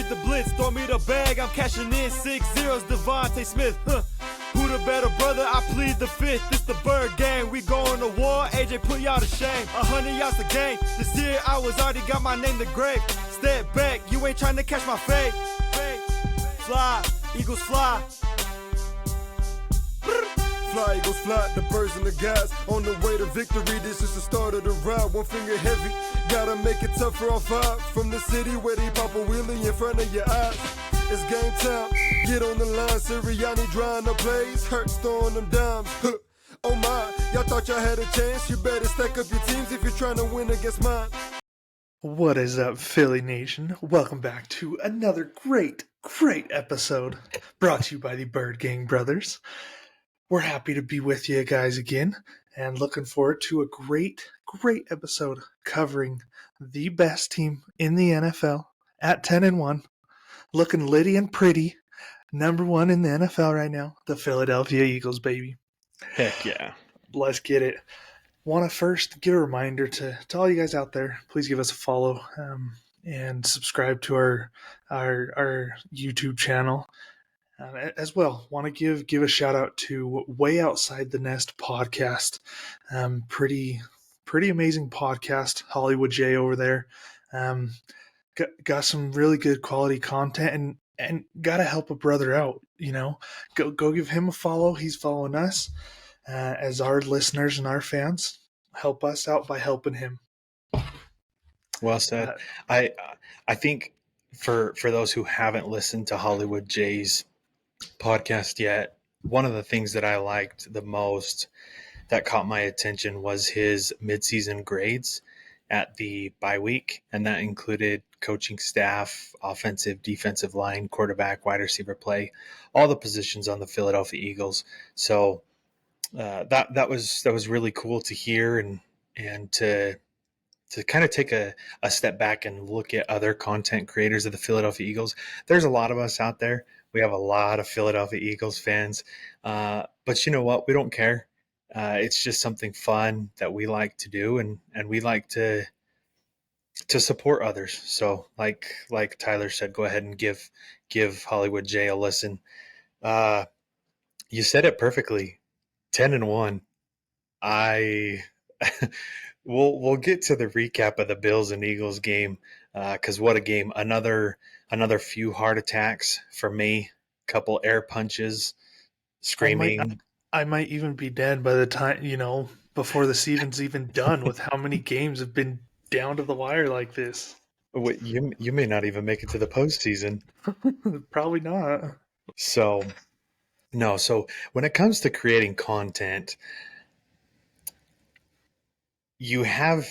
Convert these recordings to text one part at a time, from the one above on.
the blitz, throw me the bag, I'm cashing in 6-0's Devontae Smith. Who the better brother? I plead the fifth. It's the Bird Gang. We going to war. AJ put y'all to shame. 100 yards a game. This year I was already got my name to grave. Step back, you ain't trying to catch my fade. Fly, Eagles fly. Fly, Eagles fly, the birds and the guys on the way to victory. This is the start of the ride, one finger heavy. Gotta make it tough for all five. From the city where they pop a wheelie in front of your eyes. It's game time, get on the line. Sirianni drawing the plays, Hurts throwing them dimes. Oh my, y'all thought y'all had a chance. You better stack up your teams if you're trying to win against mine. What is up, Philly Nation? Welcome back to another great episode brought to you by the Bird Gang Brothers. We're happy to be with you guys again and looking forward to a great episode covering the best team in the NFL at 10-1, looking litty and pretty, number one in the NFL right now, the Philadelphia Eagles, baby. Heck yeah. Let's get it. Want to first give a reminder to all you guys out there, please give us a follow and subscribe to our YouTube channel. As well, want to give a shout out to Way Outside the Nest podcast. Pretty amazing podcast. Hollywood J over there. Got some really good quality content and got to help a brother out. You know, go give him a follow. He's following us as our listeners and our fans. Help us out by helping him. Well said. I think for those who haven't listened to Hollywood J's podcast yet, one of the things that I liked the most that caught my attention was his midseason grades at the bye week, and that included coaching staff, offensive, defensive line, quarterback, wide receiver play, all the positions on the Philadelphia Eagles. So that was really cool to hear and to kind of take a step back and look at other content creators of the Philadelphia Eagles. There's a lot of us out there. We have a lot of Philadelphia Eagles fans. But you know what? We don't care. It's just something fun that we like to do, and we like to support others. So like Tyler said, go ahead and give Hollywood J a listen. You said it perfectly. 10-1. We'll get to the recap of the Bills and Eagles game, because what a game. Another few heart attacks for me, couple air punches, screaming. I might even be dead by the time, before the season's even done with how many games have been down to the wire like this. Wait, you may not even make it to the postseason. Probably not. So when it comes to creating content, you have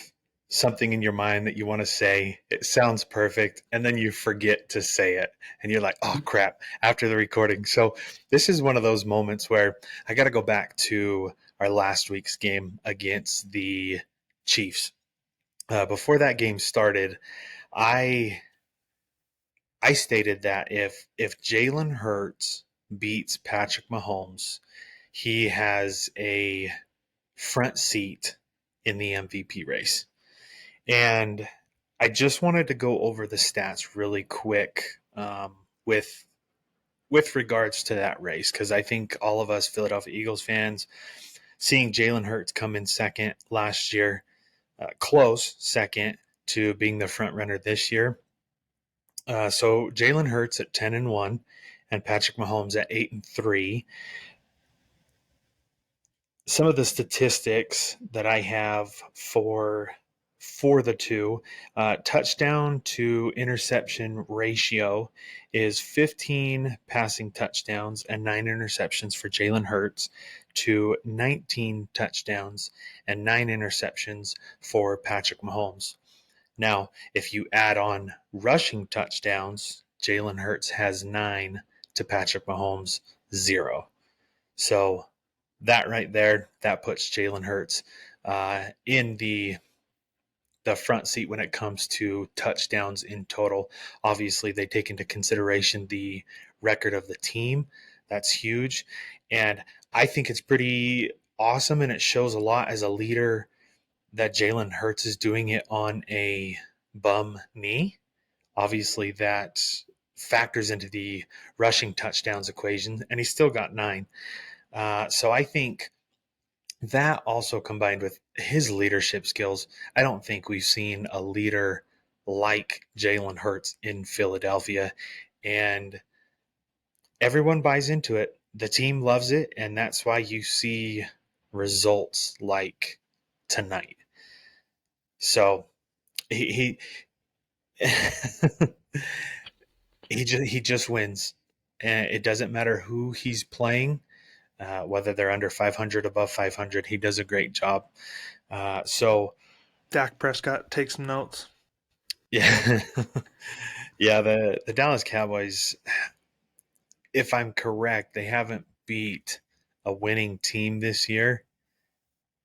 something in your mind that you want to say. It sounds perfect, and then you forget to say it, and you're like, oh crap, after the recording. So this is one of those moments where I got to go back to our last week's game against the Chiefs. Before that game started, I stated that if Jalen Hurts beats Patrick Mahomes, he has a front seat in the MVP race. And I just wanted to go over the stats really quick with regards to that race, because I think all of us Philadelphia Eagles fans, seeing Jalen Hurts come in second last year, close second to being the front runner this year. So Jalen Hurts at 10-1 and Patrick Mahomes at 8-3. Some of the statistics that I have for the two, touchdown to interception ratio is 15 passing touchdowns and 9 interceptions for Jalen Hurts to 19 touchdowns and 9 interceptions for Patrick Mahomes. Now, if you add on rushing touchdowns, Jalen Hurts has 9 to Patrick Mahomes 0. So that right there, that puts Jalen Hurts in the front seat when it comes to touchdowns in total. Obviously, they take into consideration the record of the team. That's huge. And I think it's pretty awesome, and it shows a lot as a leader that Jalen Hurts is doing it on a bum knee. Obviously, that factors into the rushing touchdowns equation, and he still got 9. So I think that also combined with his leadership skills, I don't think we've seen a leader like Jalen Hurts in Philadelphia. And everyone buys into it. The team loves it. And that's why you see results like tonight. So he he just wins. And it doesn't matter who he's playing. Whether they're under 500, above 500, he does a great job. So, Dak Prescott, take some notes. yeah, yeah. The Dallas Cowboys, if I'm correct, they haven't beat a winning team this year,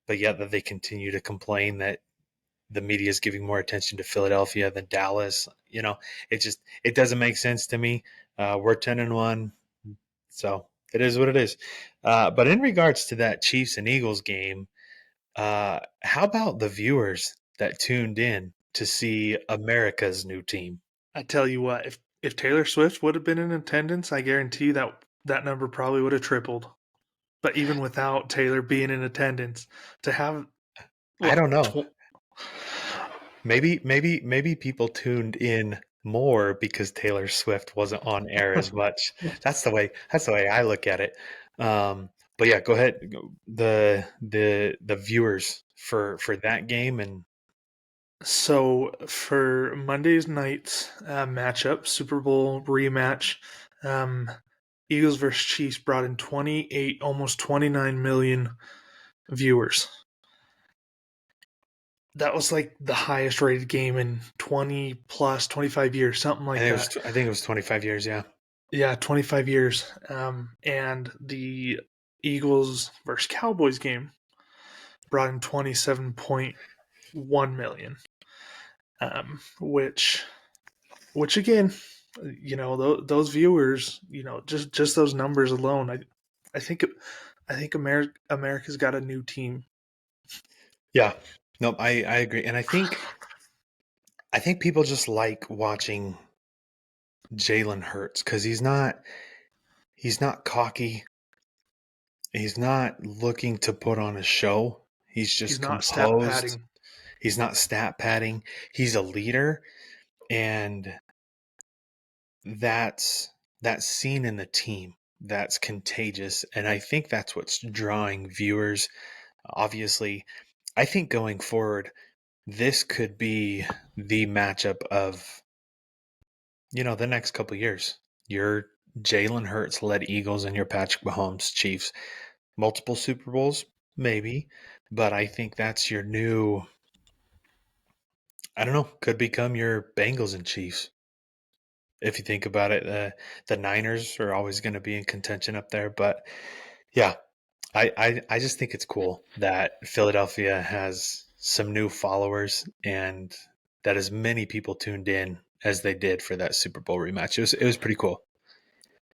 but yet that they continue to complain that the media is giving more attention to Philadelphia than Dallas. It doesn't make sense to me. We're 10-1, so it is what it is. But in regards to that Chiefs and Eagles game, how about the viewers that tuned in to see America's new team? I tell you what, if Taylor Swift would have been in attendance, I guarantee you that number probably would have tripled. But even without Taylor being in attendance, to have I don't know. Maybe people tuned in more because Taylor Swift wasn't on air as much. That's the way I look at it. But yeah, go ahead. The viewers for that game. And So for Monday's night's matchup, Super Bowl rematch, Eagles versus Chiefs brought in 28, almost 29 million viewers. That was like the highest rated game in 20 plus 25 years, something like that. I think it was 25 years. Yeah. Yeah, 25 years. And the Eagles versus Cowboys game brought in 27.1 million. Which again, those viewers, just those numbers alone, I think America's got a new team. Yeah. No, I agree. And I think people just like watching Jalen Hurts because he's not cocky. He's not looking to put on a show. He's just He's not stat composed. padding. He's not stat padding. He's a leader, and that's seen in the team. That's contagious, and I think that's what's drawing viewers. Obviously, I think going forward, this could be the matchup of the next couple of years. Your Jalen Hurts led Eagles and your Patrick Mahomes Chiefs. Multiple Super Bowls, maybe, but I think that's your new. I don't know. Could become your Bengals and Chiefs. If you think about it, the Niners are always going to be in contention up there. But yeah, I just think it's cool that Philadelphia has some new followers and that as many people tuned in as they did for that Super Bowl rematch. It was pretty cool.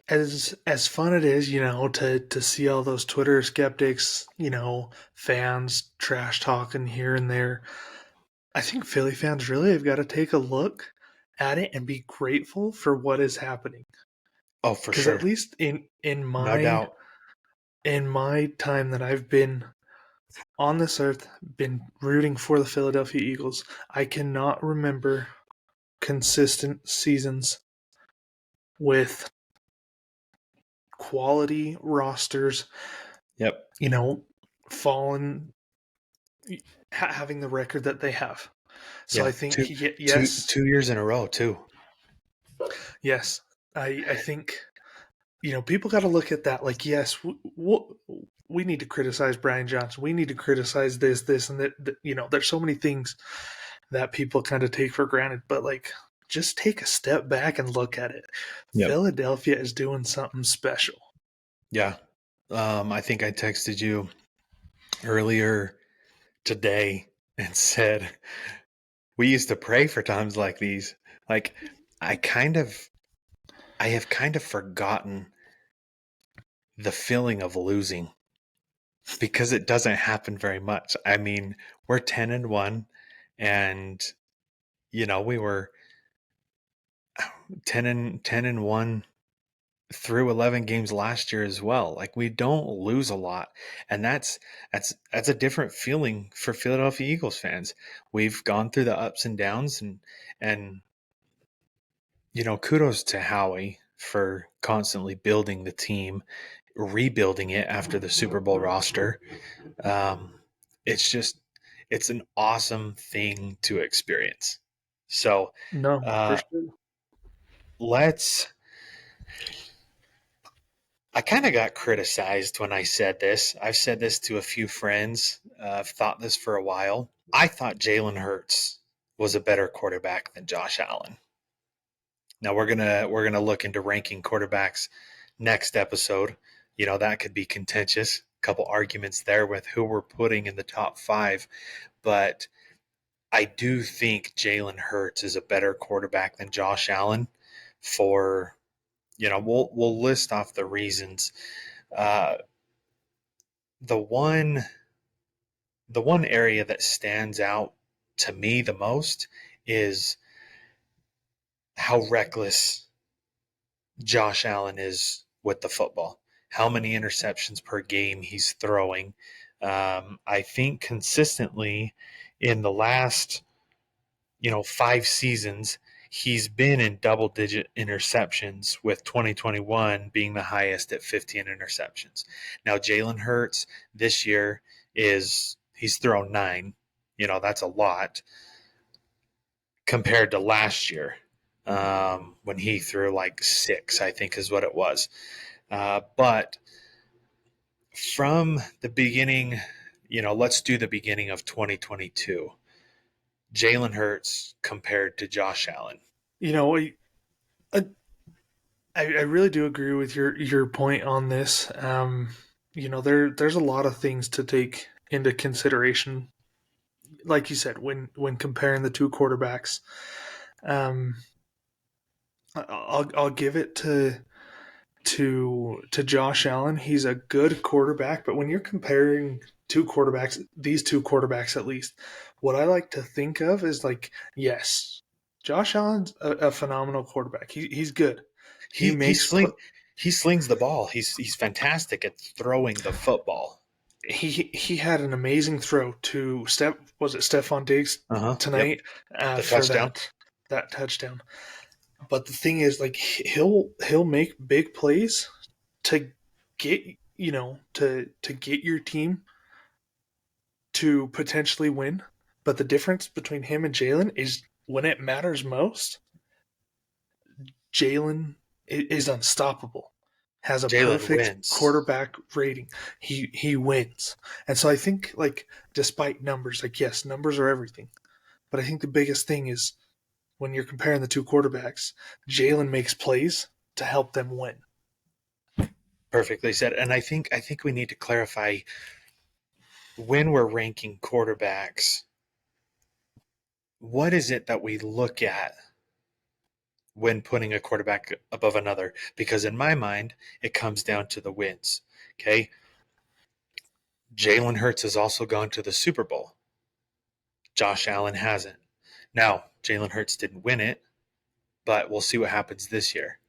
As fun it is, to see all those Twitter skeptics, fans trash talking here and there. I think Philly fans really have got to take a look at it and be grateful for what is happening. Oh, for Because sure. at least in No doubt. my time that I've been on this earth, been rooting for the Philadelphia Eagles, I cannot remember consistent seasons with quality rosters. Yep. Fallen, having the record that they have. So Yeah. I think yes, 2 years in a row too. Yes, I think people got to look at that. Like, yes, we need to criticize Brian Johnson. We need to criticize this, and that. There's so many things that people kind of take for granted, but like, just take a step back and look at it. Yep. Philadelphia is doing something special. Yeah. I think I texted you earlier today and said, we used to pray for times like these. Like, I have kind of forgotten the feeling of losing because it doesn't happen very much. I mean, we're 10-1 and we were, 10-1 through 11 games last year as well. Like, we don't lose a lot, and that's a different feeling for Philadelphia Eagles fans. We've gone through the ups and downs, and kudos to Howie for constantly building the team, rebuilding it after the Super Bowl roster. Um, it's an awesome thing to experience. So No, for uh, sure. let's. I kind of got criticized when I said this. I've said this to a few friends. I've thought this for a while. I thought Jalen Hurts was a better quarterback than Josh Allen. Now we're gonna look into ranking quarterbacks next episode. That could be contentious. A couple arguments there with who we're putting in the top 5, but I do think Jalen Hurts is a better quarterback than Josh Allen. For we'll list off the reasons. Uh, the one area that stands out to me the most is how reckless Josh Allen is with the football. How many interceptions per game he's throwing. I think consistently in the last 5 seasons, he's been in double-digit interceptions, with 2021 being the highest at 15 interceptions. Now, Jalen Hurts this year he's thrown 9. That's a lot compared to last year, when he threw like 6, I think is what it was. But from the beginning, let's do the beginning of 2022. Jalen Hurts compared to Josh Allen. I, I really do agree with your point on this. There's a lot of things to take into consideration, like you said, when comparing the two quarterbacks. Um, I'll give it to Josh Allen. He's a good quarterback, but when you're comparing these two quarterbacks at least, what I like to think of is like, yes, Josh Allen's a phenomenal quarterback. He's good. He He he makes sling he slings the ball. He's fantastic at throwing the football. he had an amazing throw to Stephon Diggs Yep. tonight The for touchdown. that touchdown. But the thing is, like, he'll make big plays to get to get your team to potentially win. But the difference between him and Jalen is when it matters most, Jalen is unstoppable. Has a Jalen perfect wins. quarterback rating. He wins. And so I think, like, despite numbers, like, yes, numbers are everything. But I think the biggest thing is when you're comparing the two quarterbacks, Jalen makes plays to help them win. Perfectly said. And I think we need to clarify, when we're ranking quarterbacks, what is it that we look at when putting a quarterback above another? Because in my mind, it comes down to the wins. Okay. Jalen Hurts has also gone to the Super Bowl. Josh Allen hasn't. Now, Jalen Hurts didn't win it, but we'll see what happens this year.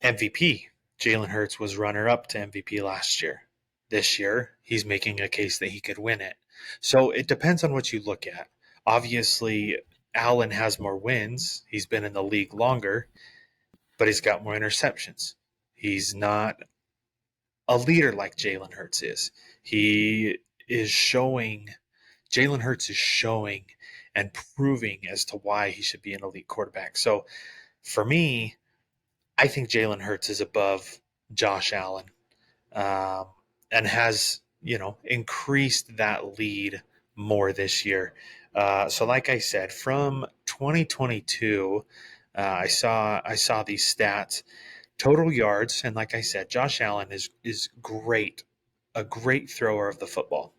MVP. Jalen Hurts was runner-up to MVP last year. This year, he's making a case that he could win it. So it depends on what you look at. Obviously, Allen has more wins. He's been in the league longer, but he's got more interceptions. He's not a leader like Jalen Hurts is. He is showing, Jalen Hurts is showing and proving as to why he should be an elite quarterback. So for me, I think Jalen Hurts is above Josh Allen, um, and has increased that lead more this year. So, like I said, from 2022, I saw these stats, total yards, and like I said, Josh Allen is great, a great thrower of the football.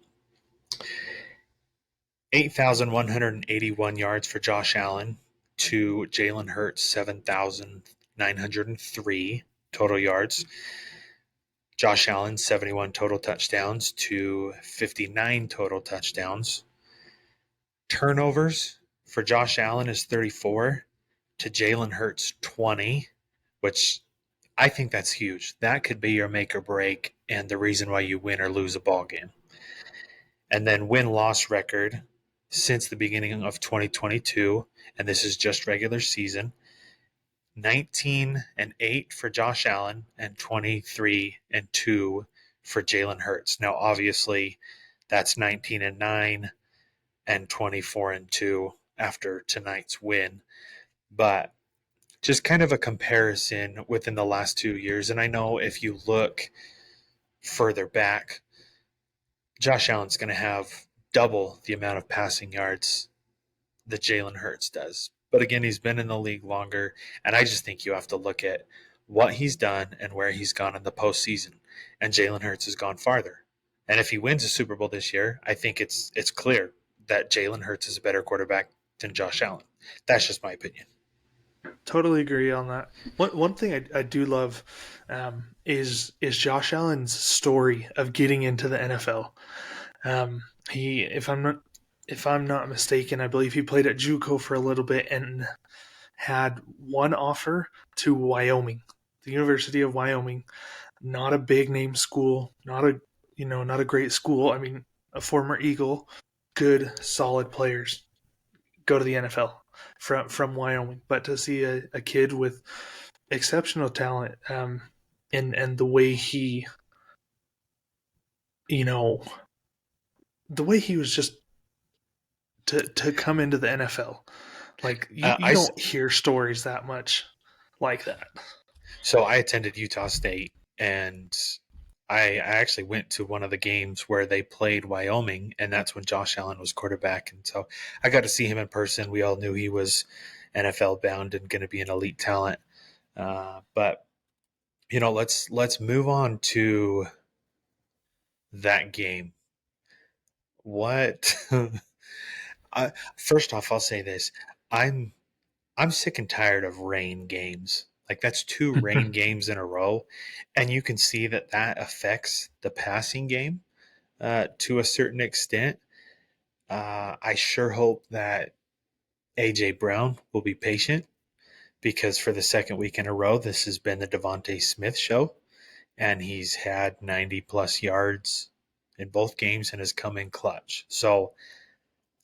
8,181 yards for Josh Allen to Jalen Hurts 7,903 total yards. Josh Allen 71 total touchdowns to 59 total touchdowns. Turnovers for Josh Allen is 34 to Jalen Hurts 20, which I think that's huge. That could be your make or break and the reason why you win or lose a ball game. And then win-loss record since the beginning of 2022, and this is just regular season, 19-8 for Josh Allen and 23-2 for Jalen Hurts. Now, obviously, that's 19-9 and 24-2 after tonight's win, but just kind of a comparison within the last 2 years. And I know if you look further back, Josh Allen's going to have double the amount of passing yards that Jalen Hurts does. But again, he's been in the league longer, and I just think you have to look at what he's done and where he's gone in the postseason. And Jalen Hurts has gone farther. And if he wins a Super Bowl this year, I think it's clear that Jalen Hurts is a better quarterback than Josh Allen. That's just my opinion. Totally agree on that. One thing I do love is Josh Allen's story of getting into the NFL. He, if I'm not mistaken, I believe he played at JUCO for a little bit and had one offer to Wyoming, the University of Wyoming. Not a big name school, not a great school. I mean, a former Eagle, good, solid players go to the NFL from Wyoming. But to see a kid with exceptional talent, and the way he, the way he was just to come into the NFL, like you don't hear stories that much like that. So I attended Utah State, and I actually went to one of the games where they played Wyoming, and that's when Josh Allen was quarterback. And so I got to see him in person. We all knew he was NFL bound and going to be an elite talent. But let's move on to that game. What? First off, I'll say this: I'm sick and tired of rain games. Like, that's 2 rain games in a row, and you can see that affects the passing game to a certain extent. I sure hope that A.J. Brown will be patient, because for the second week in a row, this has been the Devontae Smith show, and he's had 90-plus yards in both games and has come in clutch. So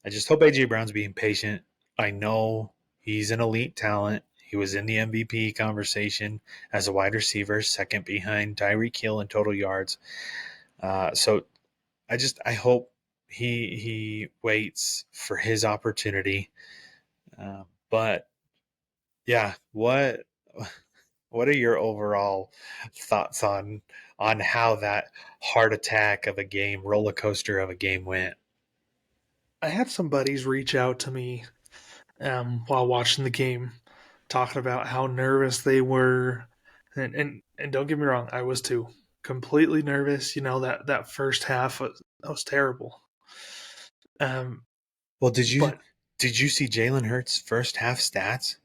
I just hope A.J. Brown's being patient. I know he's an elite talent. He was in the MVP conversation as a wide receiver, second behind Tyreek Hill in total yards. So I hope he waits for his opportunity. But yeah, what are your overall thoughts on how that heart attack of a game, roller coaster of a game went? I had some buddies reach out to me while watching the game, talking about how nervous they were, and don't get me wrong, I was too. Completely nervous. That first half was terrible. Well, did you see Jalen Hurts' first half stats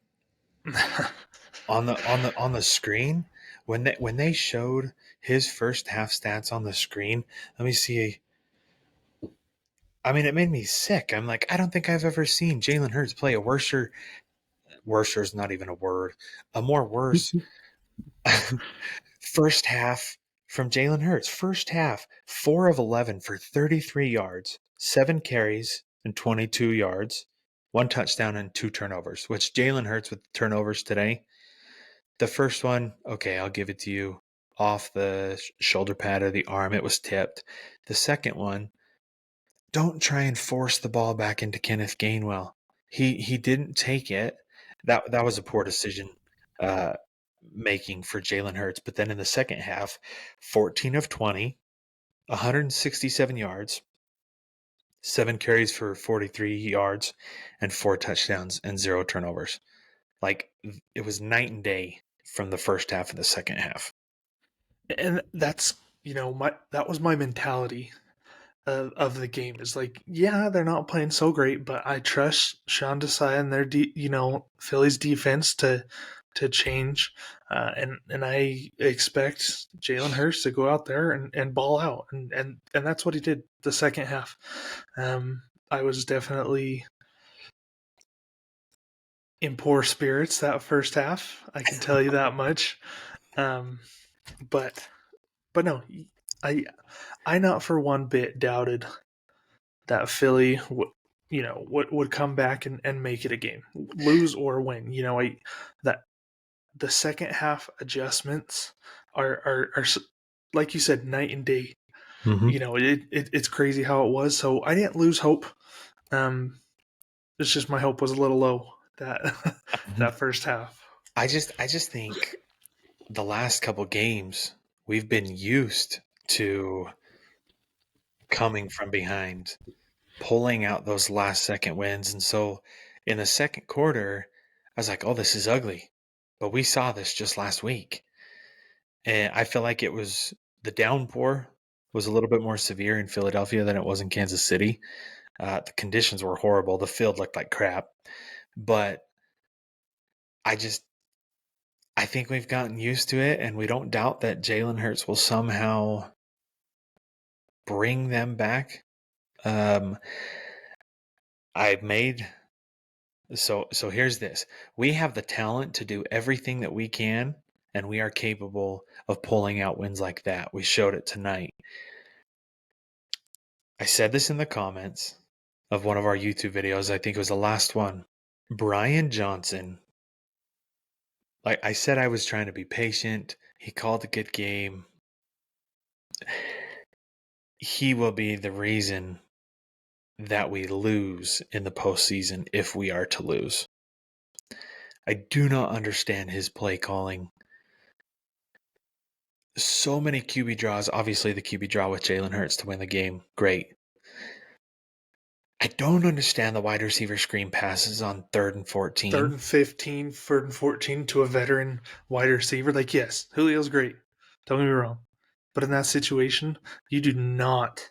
on the screen when they showed his first half stats on the screen? Let me see. I mean, it made me sick. I'm like, I don't think I've ever seen Jalen Hurts play a worse is not even a word, a more worse first half from Jalen Hurts. First half, 4 of 11 for 33 yards, 7 carries and 22 yards, 1 touchdown and 2 turnovers, which Jalen Hurts with turnovers today. The first one, okay, I'll give it to you, off the shoulder pad of the arm. It was tipped. The second one, don't try and force the ball back into Kenneth Gainwell. He didn't take it. That was a poor decision making for Jalen Hurts. But then in the second half, 14 of 20, 167 yards, 7 carries for 43 yards, and 4 touchdowns and 0 turnovers. Like, it was night and day from the first half and the second half. And that's, that was my mentality of the game. Is like, yeah, they're not playing so great, but I trust Sean Desai and their Philly's defense to change, and I expect Jalen Hurts to go out there and ball out, and that's what he did the second half. I was definitely in poor spirits that first half. I can tell you that much. Um, but no, I not for one bit doubted that Philly would come back and make it a game, lose or win. That the second half adjustments are like you said, night and day. Mm-hmm. It's crazy how it was. So I didn't lose hope. It's just my hope was a little low that that first half. I just think the last couple games we've been used to coming from behind, pulling out those last second wins. And so in the second quarter, I was like, oh, this is ugly. But we saw this just last week. And I feel like the downpour was a little bit more severe in Philadelphia than it was in Kansas City. The conditions were horrible. The field looked like crap. But I think we've gotten used to it, and we don't doubt that Jalen Hurts will somehow bring them back. I've made so here's this. We have the talent to do everything that we can, and we are capable of pulling out wins like that. We showed it tonight. I said this in the comments of one of our YouTube videos. I think it was the last one. Brian Johnson, like I said, I was trying to be patient. He called a good game. He will be the reason that we lose in the postseason if we are to lose. I do not understand his play calling. So many QB draws. Obviously, the QB draw with Jalen Hurts to win the game. Great. I don't understand the wide receiver screen passes on 3rd and 14. 3rd and 15, 3rd and 14 to a veteran wide receiver. Like, yes, Julio's great. Don't get me wrong. But in that situation, you do not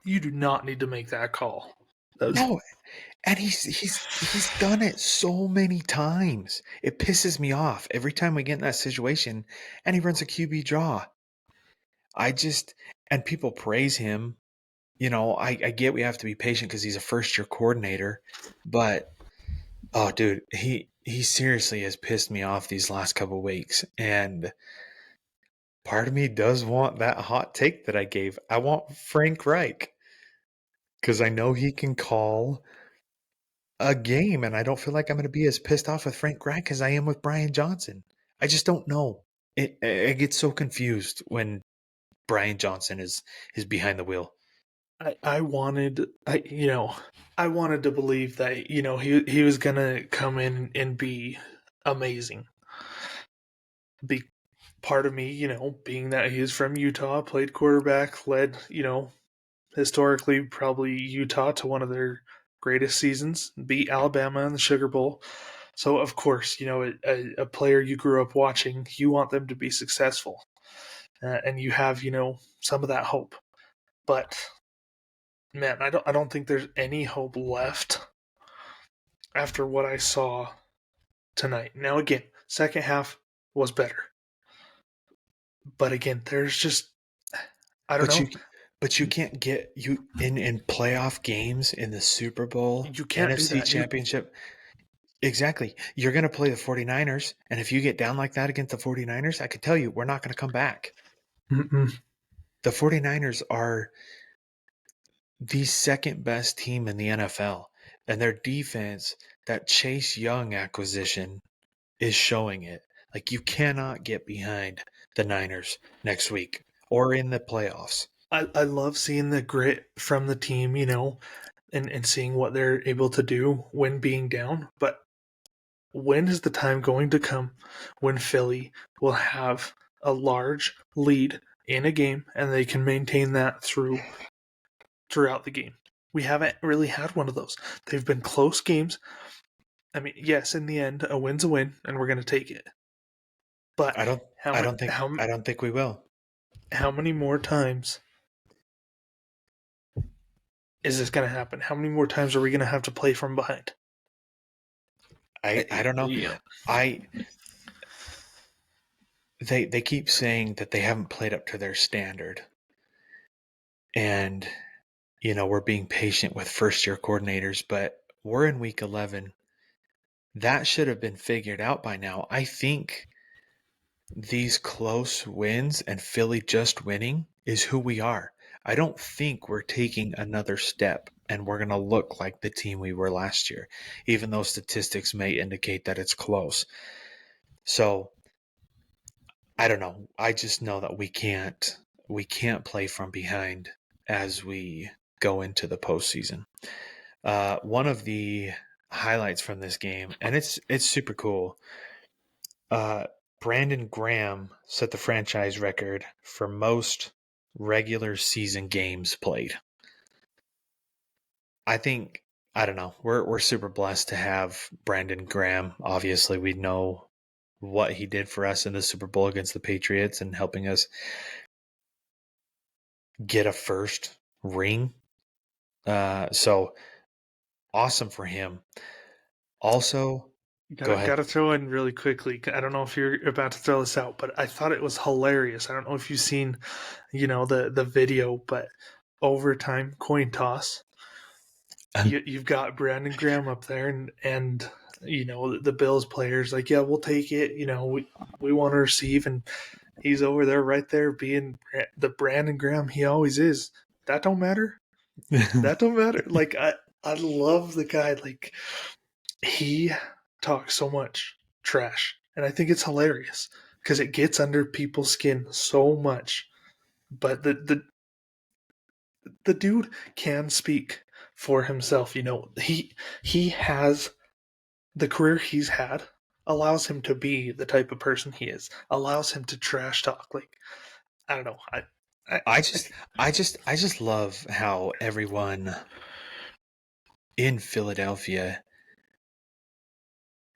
need to make that call. No, and he's done it so many times. It pisses me off every time we get in that situation and he runs a QB draw. And people praise him. I get we have to be patient because he's a first-year coordinator, but oh, dude, he seriously has pissed me off these last couple weeks, and part of me does want that hot take that I gave. I want Frank Reich because I know he can call a game, and I don't feel like I'm going to be as pissed off with Frank Reich as I am with Brian Johnson. I just don't know. I get so confused when Brian Johnson is behind the wheel. I wanted to believe that he was gonna come in and be amazing. Be part of me, being that he's from Utah, played quarterback, led historically probably Utah to one of their greatest seasons, beat Alabama in the Sugar Bowl. So of course, a player you grew up watching, you want them to be successful, and you have some of that hope, but. Man, I don't think there's any hope left after what I saw tonight. Now again, second half was better. But again, there's just I don't know. But you can't get you in playoff games in the Super Bowl, You can't do NFC that. Championship. Exactly. You're going to play the 49ers, and if you get down like that against the 49ers, I could tell you we're not going to come back. Mm-mm. The 49ers are the second best team in the NFL, and their defense, that Chase Young acquisition, is showing it. Like, you cannot get behind the Niners next week or in the playoffs. I love seeing the grit from the team, and seeing what they're able to do when being down. But when is the time going to come when Philly will have a large lead in a game and they can maintain that throughout the game? We haven't really had one of those. They've been close games. I mean, yes, in the end, a win's a win, and we're going to take it. But I don't think we will. How many more times is this going to happen? How many more times are we going to have to play from behind? I don't know. Yeah. They keep saying that they haven't played up to their standard. And we're being patient with first year coordinators, but we're in week 11. that should have been figured out by now. I think these close wins and Philly just winning is who we are. I don't think we're taking another step and we're going to look like the team we were last year, even though statistics may indicate that it's close. So I don't know. I just know that we can't play from behind as we go into the postseason. One of the highlights from this game, and it's super cool. Brandon Graham set the franchise record for most regular season games played. I don't know. We're super blessed to have Brandon Graham. Obviously, we know what he did for us in the Super Bowl against the Patriots and helping us get a first ring. So awesome for him. Also, go ahead. Got to throw in really quickly. I don't know if you're about to throw this out, but I thought it was hilarious. I don't know if you've seen, the video, but overtime coin toss. You've got Brandon Graham up there, and the Bills players like, yeah, we'll take it. We want to receive, and he's over there right there being the Brandon Graham he always is. That don't matter. That don't matter. Like I love the guy. Like he talks so much trash, and I think it's hilarious because it gets under people's skin so much. But the dude can speak for himself. He has the career he's had allows him to be the type of person he is. Allows him to trash talk. Like I don't know. I just love how everyone in Philadelphia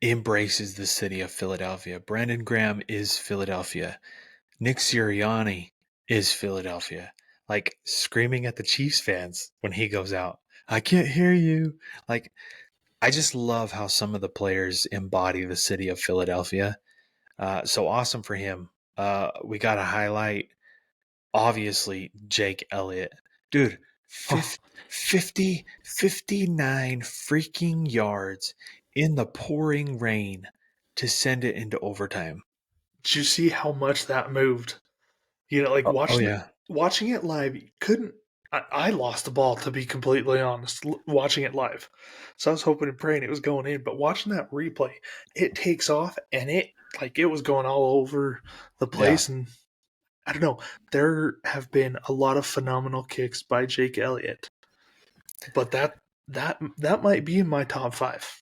embraces the city of Philadelphia. Brandon Graham is Philadelphia. Nick Sirianni is Philadelphia. Like screaming at the Chiefs fans when he goes out. I can't hear you. Like, I just love how some of the players embody the city of Philadelphia. So awesome for him. We got to highlight, obviously, Jake Elliott. Dude, 59 freaking yards in the pouring rain to send it into overtime. Did you see how much that moved? Watching it live, you couldn't. I lost the ball, to be completely honest, watching it live. So I was hoping and praying it was going in, but watching that replay, it takes off and it was going all over the place. And I don't know, there have been a lot of phenomenal kicks by Jake Elliott, but that might be in my top 5.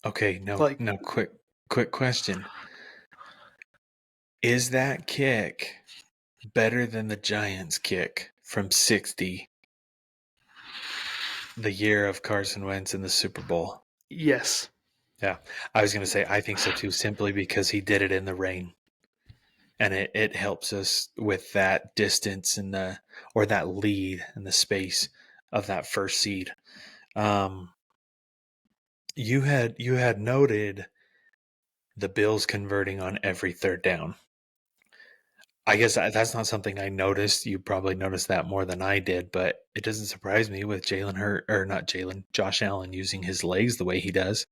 Okay, no, quick question. Is that kick better than the Giants kick from 60, the year of Carson Wentz in the Super Bowl? Yes. Yeah, I was going to say I think so too, simply because he did it in the rain. And it helps us with that distance and that lead and the space of that first seed. You had noted the Bills converting on every third down. I guess that's not something I noticed. You probably noticed that more than I did, but it doesn't surprise me with Josh Allen using his legs the way he does.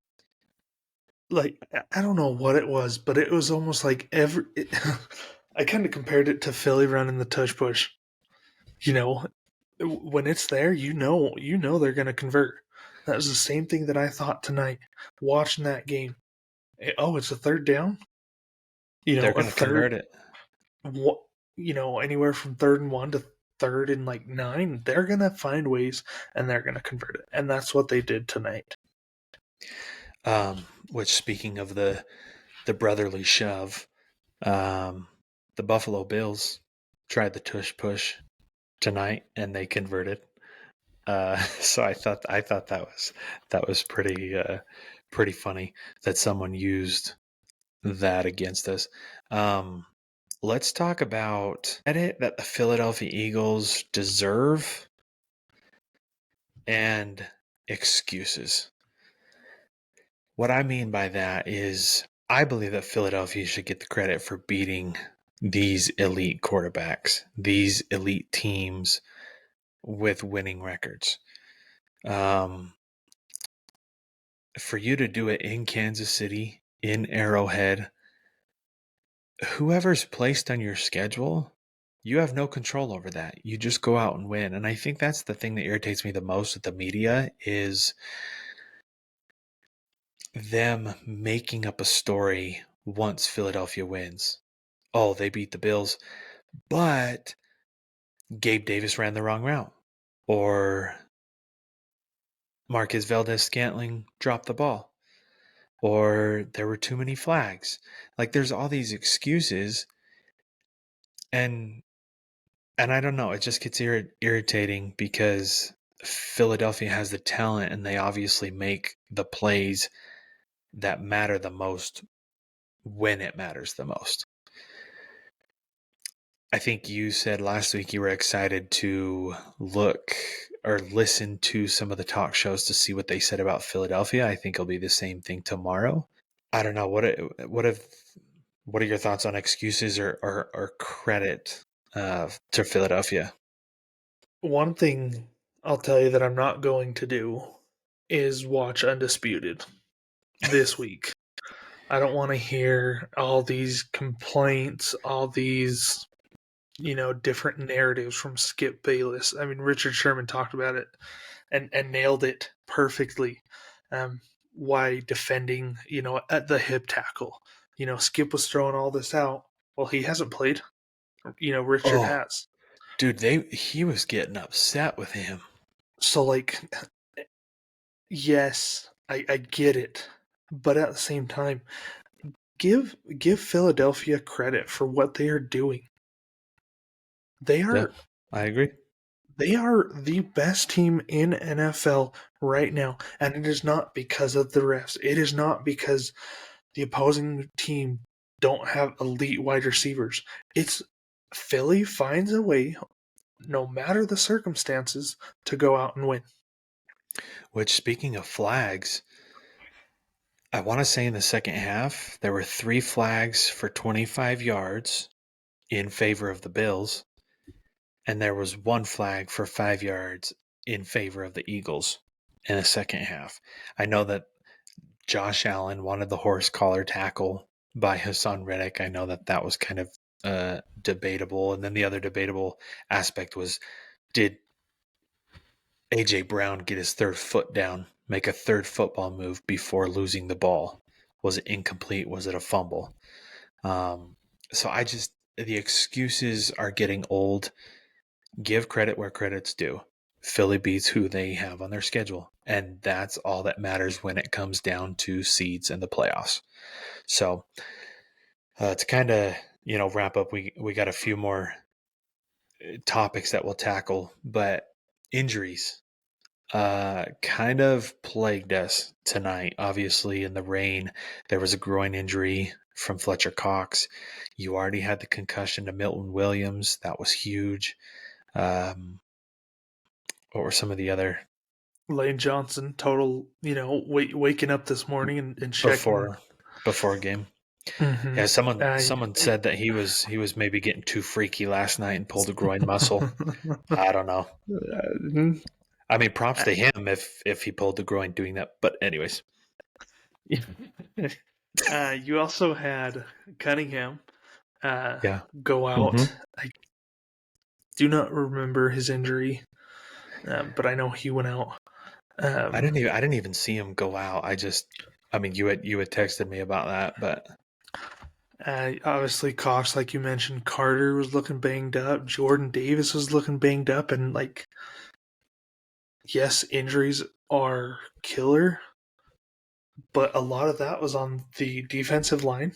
Like, I don't know what it was, but it was almost like I kind of compared it to Philly running the tush push. When it's there, you know they're going to convert. That was the same thing that I thought tonight watching that game. It's a third down. They're going to convert it. Anywhere from 3rd and 1 to 3rd and 9, they're going to find ways and they're going to convert it. And that's what they did tonight. Which, speaking of the brotherly shove, the Buffalo Bills tried the tush push tonight and they converted. So I thought that was pretty funny that someone used that against us. Let's talk about credit that the Philadelphia Eagles deserve and excuses. What I mean by that is I believe that Philadelphia should get the credit for beating these elite quarterbacks, these elite teams with winning records. for you to do it in Kansas City, in Arrowhead, whoever's placed on your schedule, you have no control over that. You just go out and win. And I think that's the thing that irritates me the most with the media is them making up a story once Philadelphia wins. Oh, they beat the Bills, but Gabe Davis ran the wrong route. Or Marquez Valdez-Scantling dropped the ball. Or there were too many flags. Like there's all these excuses, and I don't know, it just gets irritating because Philadelphia has the talent and they obviously make the plays that matter the most when it matters the most. I think you said last week you were excited to look or listen to some of the talk shows to see what they said about Philadelphia. I think it'll be the same thing tomorrow. I don't know. What are your thoughts on excuses or credit to Philadelphia? One thing I'll tell you that I'm not going to do is watch Undisputed this week. I don't want to hear all these complaints, all these, different narratives from Skip Bayless. I mean, Richard Sherman talked about it and nailed it perfectly. Why defending, at the hip tackle. Skip was throwing all this out. Well, he hasn't played. Richard has. Dude, he was getting upset with him. So, yes, I get it. But at the same time, give Philadelphia credit for what they are doing. They are. Yeah, I agree. They are the best team in NFL right now, and it is not because of the refs. It is not because the opposing team don't have elite wide receivers. It's Philly finds a way, no matter the circumstances, to go out and win. Which, speaking of flags, I want to say in the second half, there were 3 flags for 25 yards in favor of the Bills, and there was 1 flag for 5 yards in favor of the Eagles in the second half. I know that Josh Allen wanted the horse collar tackle by Hassan Reddick. I know that was kind of debatable. And then the other debatable aspect was, did A.J. Brown get his 3rd foot down, make a 3rd football move before losing the ball? Was it incomplete? Was it a fumble? So the excuses are getting old. Give credit where credit's due. Philly beats who they have on their schedule, and that's all that matters when it comes down to seeds and the playoffs. So to kind of wrap up, we got a few more topics that we'll tackle, but injuries kind of plagued us tonight. Obviously, in the rain, there was a groin injury from Fletcher Cox. You already had the concussion to Milton Williams. That was huge. What were some of the other? Lane Johnson, total, waking up this morning and checking before game. Mm-hmm. Yeah, someone said that he was maybe getting too freaky last night and pulled a groin muscle. I don't know. I mean, props to him if he pulled the groin doing that. But anyways, you also had Cunningham go out. Mm-hmm. I do not remember his injury, but I know he went out. I didn't even see him go out. You had texted me about that, but obviously Cox, like you mentioned, Carter was looking banged up. Jordan Davis was looking banged up, and yes, injuries are killer, but a lot of that was on the defensive line.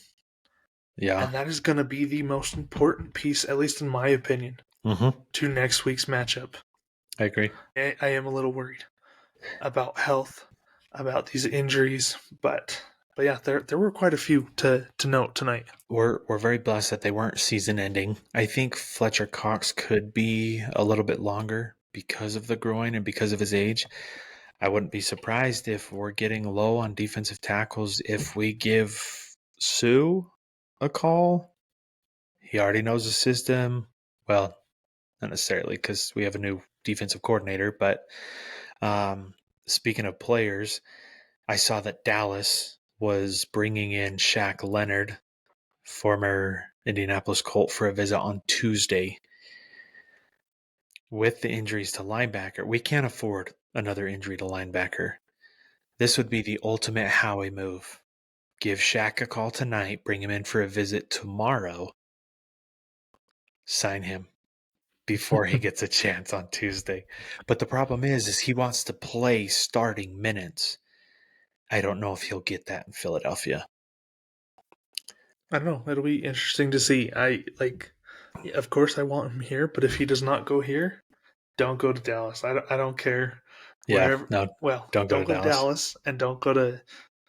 Yeah, and that is going to be the most important piece, at least in my opinion, to next week's matchup. I agree. I am a little worried about health, about these injuries, but yeah, there were quite a few to note tonight. We're very blessed that they weren't season ending. I think Fletcher Cox could be a little bit longer because of the groin and because of his age. I wouldn't be surprised if we're getting low on defensive tackles if we give Sue a call. He already knows the system. Well, not necessarily because we have a new defensive coordinator, but speaking of players, I saw that Dallas was bringing in Shaq Leonard, former Indianapolis Colt, for a visit on Tuesday. With the injuries to linebacker, we can't afford another injury to linebacker. This would be the ultimate Howie move. Give Shaq a call tonight, bring him in for a visit tomorrow, sign him before he gets a chance on Tuesday. But the problem is he wants to play starting minutes. I don't know if he'll get that in Philadelphia. I don't know. It'll be interesting to see. Of course, I want him here, but if he does not go here, don't go to Dallas. I don't care. Yeah, Wherever. no, Well, don't go to to Dallas and don't go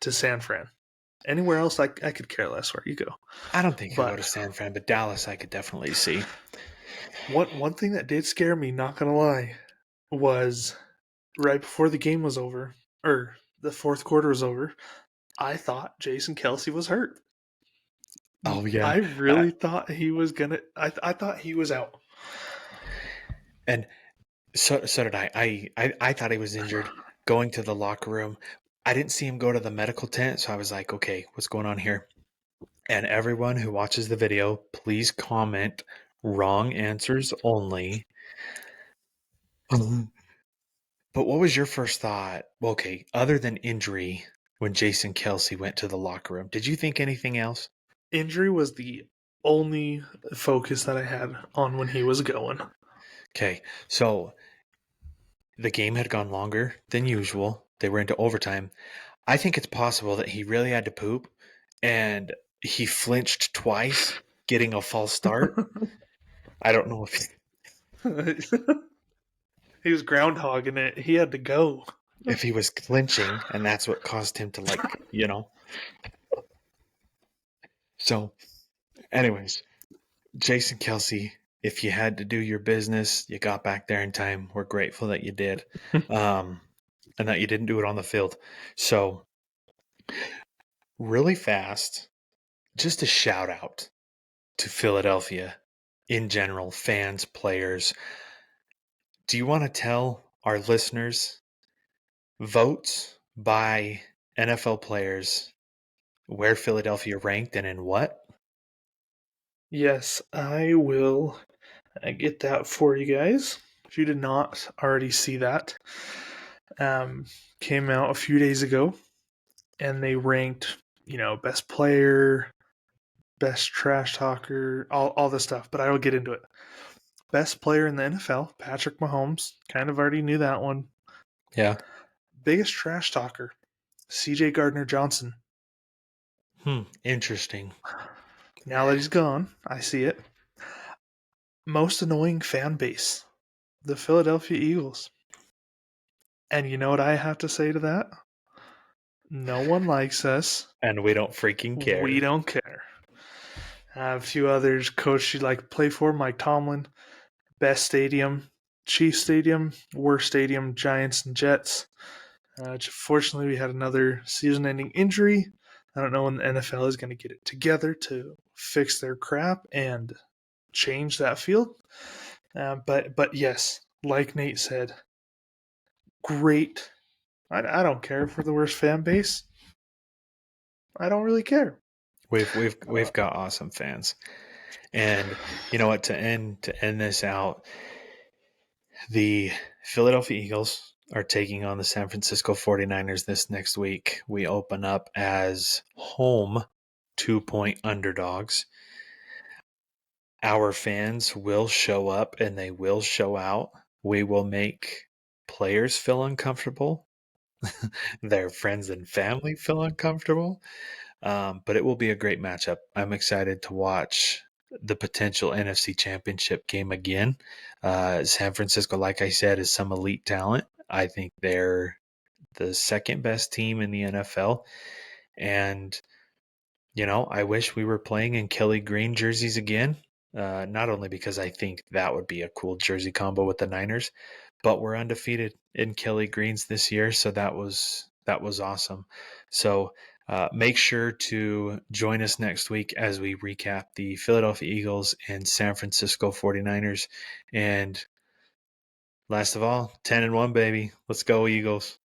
to San Fran. Anywhere else, I could care less where you go. I don't think he'll go But to San Fran, but Dallas I could definitely see. one thing that did scare me, not gonna lie, was right before the game was over, or the fourth quarter was over, I thought Jason Kelsey was hurt. Oh yeah, I really thought he was gonna. I thought he was out. and so did I thought he was injured. Going to the locker room, I didn't see him go to the medical tent, so I was like, okay, what's going on here? And everyone who watches the video, please comment wrong answers only. But what was your first thought? Well, okay, other than injury, when Jason Kelsey went to the locker room, did you think anything else? Injury was the only focus that I had on when he was going. Okay, so the game had gone longer than usual. They were into overtime. I think it's possible that he really had to poop and he flinched twice, getting a false start. I don't know He was groundhogging it. He had to go. if he was clinching, and that's what caused him to So, anyways, Jason Kelsey, if you had to do your business, you got back there in time. We're grateful that you did, and that you didn't do it on the field. So, really fast, just a shout out to Philadelphia in general, fans, players. Do you want to tell our listeners votes by NFL players where Philadelphia ranked and in what? Yes, I will get that for you guys. If you did not already see that, came out a few days ago, and they ranked, best player, best trash talker, all this stuff. But I will get into it. Best player in the NFL, Patrick Mahomes. Kind of already knew that one. Yeah. Biggest trash talker, C.J. Gardner-Johnson. Interesting. Now that he's gone, I see it. Most annoying fan base, the Philadelphia Eagles. And you know what I have to say to that? No one likes us. And we don't freaking care. We don't care. A few others. Coach you'd like to play for, Mike Tomlin. Best stadium, Chiefs Stadium. Worst stadium, Giants and Jets. Fortunately, we had another season-ending injury. I don't know when the NFL is going to get it together to fix their crap and change that field. But yes, like Nate said, great. I don't care for the worst fan base. I don't really care. We've got awesome fans. And you know what, to end this out, the Philadelphia Eagles are taking on the San Francisco 49ers this next week. We open up as home 2-point underdogs. Our fans will show up and they will show out. We will make players feel uncomfortable. Their friends and family feel uncomfortable. But it will be a great matchup. I'm excited to watch the potential NFC Championship game again. San Francisco, like I said, is some elite talent. I think they're the second best team in the NFL. And, I wish we were playing in Kelly Green jerseys again. Not only because I think that would be a cool jersey combo with the Niners, but we're undefeated in Kelly Greens this year. So that was awesome. So make sure to join us next week as we recap the Philadelphia Eagles and San Francisco 49ers. And last of all, 10-1, baby. Let's go, Eagles.